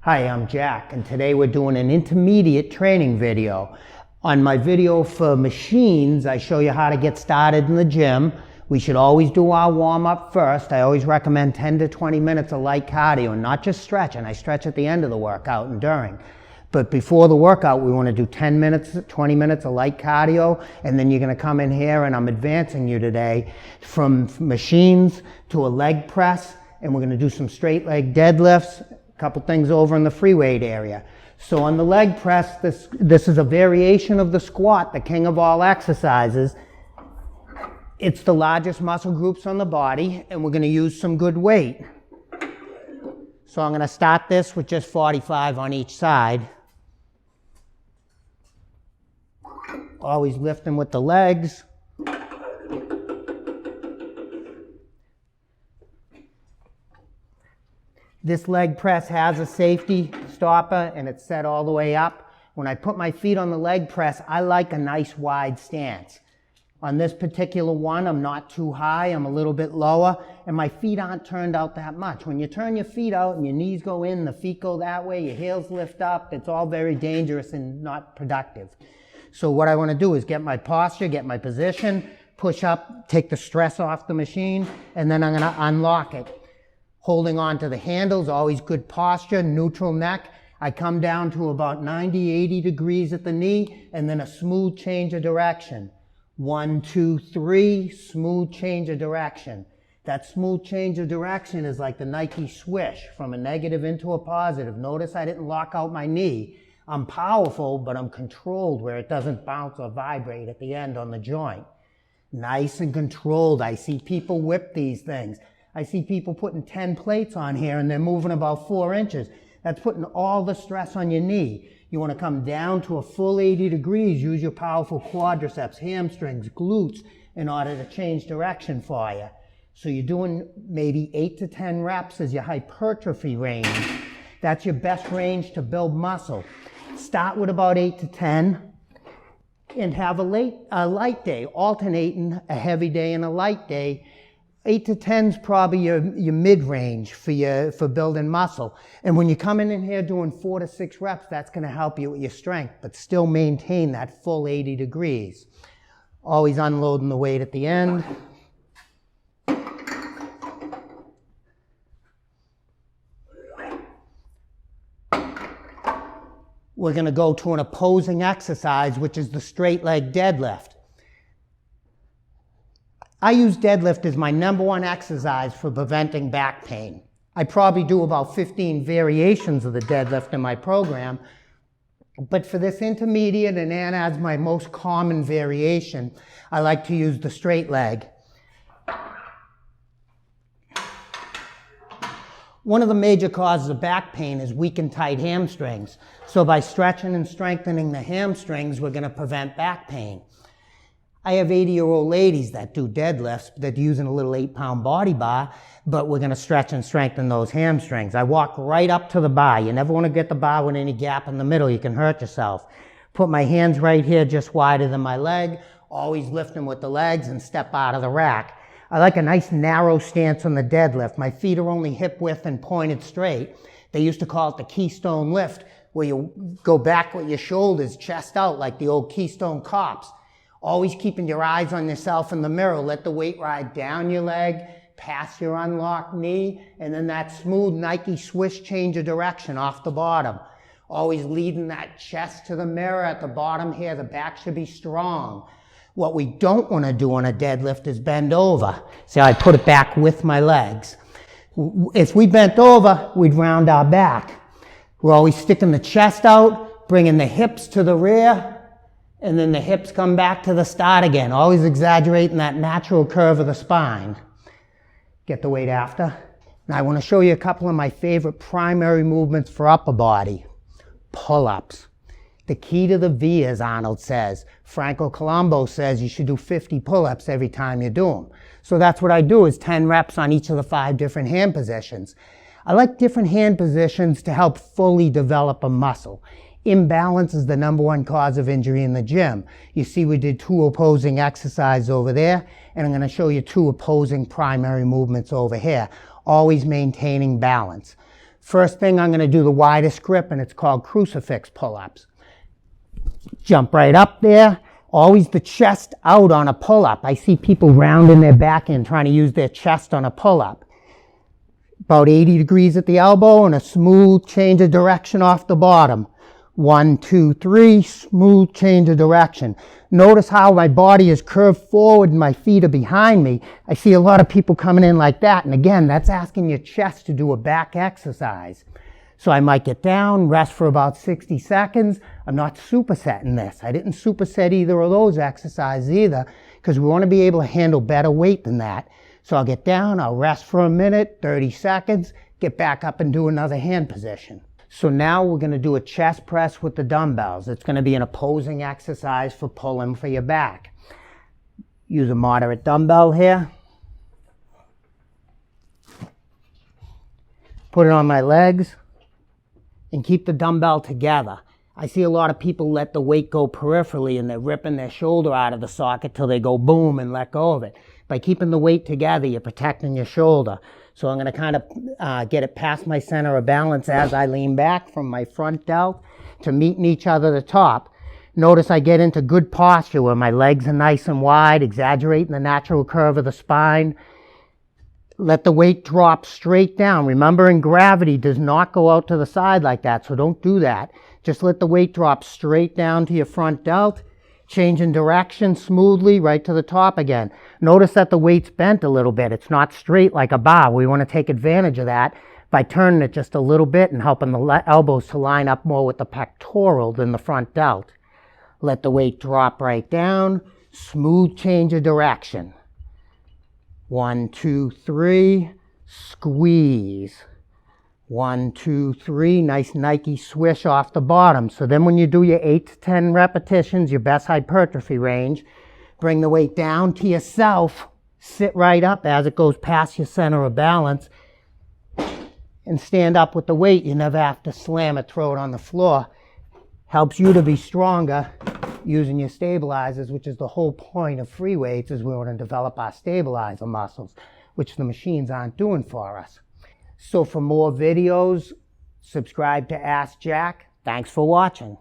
Hi, I'm Jack, and today we're doing an intermediate training video. On my video for machines, I show you how to get started in the gym. We should always do our warm-up first. I always recommend 10 to 20 minutes of light cardio, and not just stretching. I stretch at the end of the workout and during. But before the workout, we want to do 10 minutes, 20 minutes of light cardio, and then you're going to come in here, and I'm advancing you today from machines to a leg press, and we're going to do some straight leg deadlifts, couple things over in the free weight area. So on the leg press, this is a variation of the squat, the king of all exercises. It's the largest muscle groups on the body, and we're going to use some good weight. So I'm going to start this with just 45 on each side. Always lifting with the legs. This leg press has a safety stopper and it's set all the way up. When I put my feet on the leg press, I like a nice wide stance. On this particular one, I'm not too high, I'm a little bit lower, and my feet aren't turned out that much. When you turn your feet out and your knees go in, the feet go that way, your heels lift up, it's all very dangerous and not productive. So what I want to do is get my posture, get my position, push up, take the stress off the machine, and then I'm going to unlock it. Holding on to the handles, always good posture, neutral neck. I come down to about 90, 80 degrees at the knee, and then a smooth change of direction. 1, 2, 3, smooth change of direction. That smooth change of direction is like the Nike swish from a negative into a positive. Notice I didn't lock out my knee. I'm powerful, but I'm controlled where it doesn't bounce or vibrate at the end on the joint. Nice and controlled. I see people whip these things. I see people putting 10 plates on here and they're moving about 4 inches. That's putting all the stress on your knee. You want to come down to a full 80 degrees, use your powerful quadriceps, hamstrings, glutes in order to change direction for you. So you're doing maybe 8 to 10 reps as your hypertrophy range. That's your best range to build muscle. Start with about 8 to 10 and have a light day, alternating a heavy day and a light day. 8 to 10 is probably your mid-range for building muscle. And when you're coming in here doing 4 to 6 reps, that's going to help you with your strength, but still maintain that full 80 degrees. Always unloading the weight at the end. We're going to go to an opposing exercise, which is the straight leg deadlift. I use deadlift as my #1 exercise for preventing back pain. I probably do about 15 variations of the deadlift in my program, but for this intermediate and as my most common variation, I like to use the straight leg. One of the major causes of back pain is weak and tight hamstrings. So by stretching and strengthening the hamstrings, we're going to prevent back pain. I have 80-year-old ladies that do deadlifts that are using a little 8-pound body bar, but we're going to stretch and strengthen those hamstrings. I walk right up to the bar. You never want to get the bar with any gap in the middle. You can hurt yourself. Put my hands right here just wider than my leg, always lifting with the legs and step out of the rack. I like a nice narrow stance on the deadlift. My feet are only hip width and pointed straight. They used to call it the Keystone lift, where you go back with your shoulders, chest out, like the old Keystone cops. Always keeping your eyes on yourself in the mirror. Let the weight ride down your leg, past your unlocked knee, and then that smooth Nike swish change of direction off the bottom. Always leading that chest to the mirror at the bottom here. The back should be strong. What we don't want to do on a deadlift is bend over. See how I put it back with my legs. If we bent over, we'd round our back. We're always sticking the chest out, bringing the hips to the rear, and then the hips come back to the start again. Always exaggerating that natural curve of the spine. Get the weight after. Now I want to show you a couple of my favorite primary movements for upper body. Pull-ups. The key to the V, as Arnold says. Franco Colombo says you should do 50 pull-ups every time you do them. So that's what I do, is 10 reps on each of the 5 different hand positions. I like different hand positions to help fully develop a muscle. Imbalance is the #1 cause of injury in the gym. You see we did 2 opposing exercises over there, and I'm going to show you 2 opposing primary movements over here, always maintaining balance. First thing, I'm going to do the widest grip, and it's called crucifix pull-ups. Jump right up there. Always the chest out on a pull-up. I see people rounding their back in, trying to use their chest on a pull-up. About 80 degrees at the elbow and a smooth change of direction off the bottom. 1, 2, 3, smooth change of direction. Notice how my body is curved forward and my feet are behind me. I see a lot of people coming in like that. And again, that's asking your chest to do a back exercise. So I might get down, rest for about 60 seconds. I'm not supersetting this. I didn't superset either of those exercises either, because we want to be able to handle better weight than that. So I'll get down, I'll rest for a minute, 30 seconds, get back up and do another hand position. So now we're going to do a chest press with the dumbbells. It's going to be an opposing exercise for pulling for your back. Use a moderate dumbbell here. Put it on my legs and keep the dumbbell together. I see a lot of people let the weight go peripherally and they're ripping their shoulder out of the socket till they go boom and let go of it. By keeping the weight together, you're protecting your shoulder. So I'm going to kind of get it past my center of balance as I lean back from my front delt to meeting each other at the top. Notice I get into good posture where my legs are nice and wide, exaggerating the natural curve of the spine. Let the weight drop straight down. Remembering gravity does not go out to the side like that, so don't do that. Just let the weight drop straight down to your front delt. Changing direction smoothly right to the top again. Notice that the weight's bent a little bit. It's not straight like a bar. We want to take advantage of that by turning it just a little bit and helping the elbows to line up more with the pectoral than the front delt. Let the weight drop right down. Smooth change of direction. 1, 2, 3. Squeeze. 1, 2, 3, nice Nike swish off the bottom. So then when you do your 8 to 10 repetitions, your best hypertrophy range, bring the weight down to yourself, sit right up as it goes past your center of balance, and stand up with the weight. You never have to slam it, throw it on the floor. Helps you to be stronger using your stabilizers, which is the whole point of free weights, is we want to develop our stabilizer muscles, which the machines aren't doing for us. So for more videos, subscribe to Ask Jack. Thanks for watching.